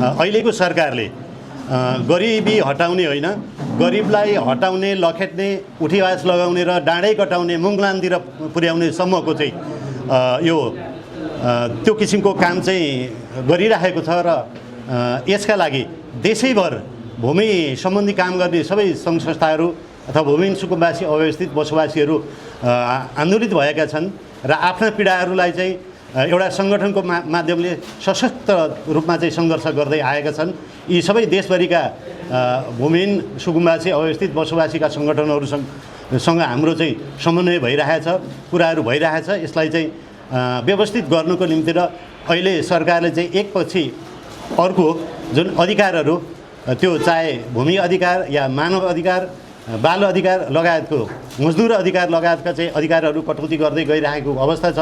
अहिलेको सरकारले गरिबी हटाउने होइन, गरिबलाई हटाउने, लखेट्ने, उठीवास लगाउने र डाँडै कटाउने, मुङलानतिर पुर्याउने सम्मको चाहिँ यो त्यो किसिमको काम चाहिँ गरिरहेको छ र यसका लागि देशैभर भूमि सम्बन्धी काम गर्ने सबै सङ्घ संस्थाहरू अथवा भूमिहीन सुकुम्बासी अव्यवस्थित बसोबासीहरू आन्दोलित भएका छन् र आफ्ना पीडाहरूलाई चाहिँ एउटा सङ्गठनको माध्यमले सशक्त रूपमा चाहिँ सङ्घर्ष गर्दै आएका छन्। यी सबै देशभरिका भूमिहीन सुकुम्बासी अव्यवस्थित बसोबासीका सङ्गठनहरूसँग हाम्रो चाहिँ समन्वय भइरहेछ, कुराहरू भइरहेछ। यसलाई चाहिँ व्यवस्थित गर्नुको निम्ति र अहिले सरकारले चाहिँ एकपछि अर्को जुन अधिकारहरू, त्यो चाहे भूमि अधिकार या मानव अधिकार, बाल अधिकार लगायतको, मजदुर अधिकार लगायतका चाहिँ अधिकारहरू कटौती गर्दै गइरहेको अवस्था छ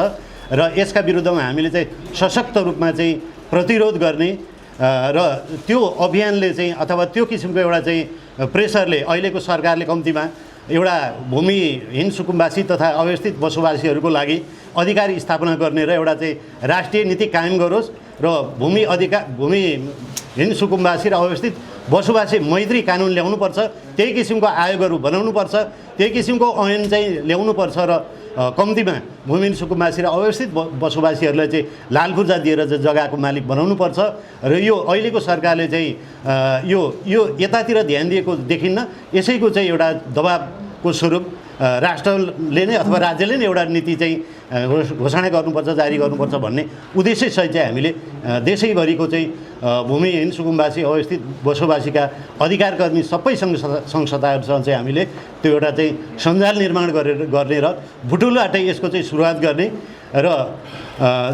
र यसका विरुद्धमा हामीले चाहिँ सशक्त रूपमा चाहिँ प्रतिरोध गर्ने र त्यो अभियानले चाहिँ अथवा त्यो किसिमको एउटा चाहिँ प्रेसरले अहिलेको सरकारले कम्तीमा एउटा भूमिहीन सुकुम्बासी तथा अव्यवस्थित बसोबासीहरूको लागि अधिकार स्थापना गर्ने र एउटा चाहिँ राष्ट्रिय नीति कायम गरोस् र भूमिहीन सुकुम्बासी र अव्यवस्थित बसोबासी मैत्री कानुन ल्याउनुपर्छ, त्यही किसिमको आयोगहरू बनाउनुपर्छ, त्यही किसिमको ऐन चाहिँ ल्याउनुपर्छ र कम्तीमा भूमिहीन सुकुम्बासी र अव्यवस्थित बसोबासीहरूलाई चाहिँ लाल पूर्जा दिएर चाहिँ जग्गाको मालिक बनाउनुपर्छ र यो अहिलेको सरकारले चाहिँ यो यतातिर ध्यान दिएको देखिन्न। यसैको चाहिँ एउटा दबाबको स्वरूप राष्ट्रले नै अथवा राज्यले नै एउटा नीति चाहिँ घोषणा गर्नुपर्छ, जारी गर्नुपर्छ भन्ने उद्देश्यसहित चाहिँ हामीले देशैभरिको चाहिँ भूमिहीन सुकुम्बासी अवस्थित बसोबासीका अधिकारकर्मी सबै सङ्घ संस्थाहरूसँग चाहिँ हामीले त्यो एउटा चाहिँ सञ्जाल निर्माण गर्ने र बुटुलबाटै यसको चाहिँ सुरुवात गर्ने र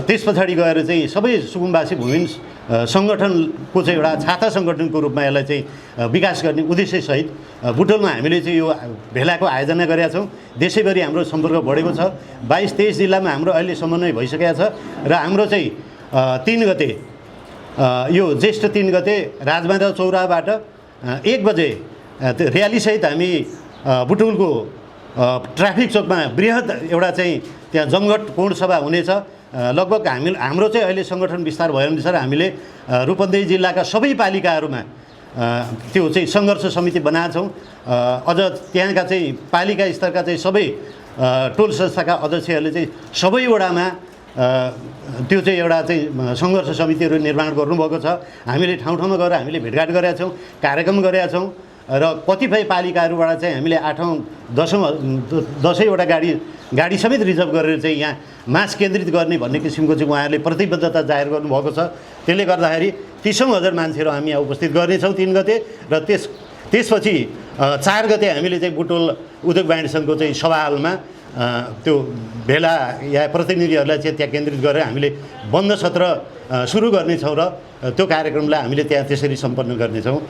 त्यस पछाडि गएर चाहिँ सबै सुकुम्बासी भूमिहीन सङ्गठनको चाहिँ एउटा छाता सङ्गठनको रूपमा यसलाई चाहिँ विकास गर्ने उद्देश्यसहित बुटोलमा हामीले चाहिँ यो भेलाको आयोजना गरेका छौँ। देशैभरि हाम्रो सम्पर्क बढेको छ। 22-23 जिल्लामा हाम्रो अहिले समन्वय भइसकेको छ र हाम्रो चाहिँ 3 गते यो ज्येष्ठ 3 गते राजमार्ग चौराबाट 1 बजे र्यालीसहित हामी बुटुलको ट्राफिक चोकमा बृहत एउटा चाहिँ त्यहाँ जमघट पूर्ण सभा हुनेछ। लगभग हाम्रो चाहिँ अहिले सङ्गठन विस्तार भएअनुसार हामीले रूपन्देही जिल्लाका सबै पालिकाहरूमा त्यो चाहिँ सङ्घर्ष समिति बनाएका छौँ। अझ त्यहाँका चाहिँ पालिका स्तरका चाहिँ सबै टोल संस्थाका अध्यक्षहरूले चाहिँ सबै वडामा त्यो चाहिँ एउटा चाहिँ सङ्घर्ष समितिहरू निर्माण गर्नुभएको छ। हामीले ठाउँ ठाउँमा गएर हामीले भेटघाट गरेका छौँ, कार्यक्रम गरेका छौँ र कतिपय पालिकाहरूबाट चाहिँ हामीले 8औँ 10वटा गाडी समेत रिजर्भ गरेर चाहिँ यहाँ मास केन्द्रित गर्ने भन्ने किसिमको चाहिँ उहाँहरूले प्रतिबद्धता जाहेर गर्नुभएको छ। त्यसले गर्दाखेरि 30,000 मान्छेहरू हामी यहाँ उपस्थित गर्नेछौँ 3 गते र त्यसपछि 4 गते हामीले चाहिँ बुटोल उद्योग वाणिज्य सङ्घको चाहिँ सभा हलमा त्यो भेला या प्रतिनिधिहरूलाई चाहिँ त्यहाँ केन्द्रित गरेर हामीले बन्द सत्र सुरु गर्नेछौँ र त्यो कार्यक्रमलाई हामीले त्यहाँ त्यसरी सम्पन्न गर्नेछौँ।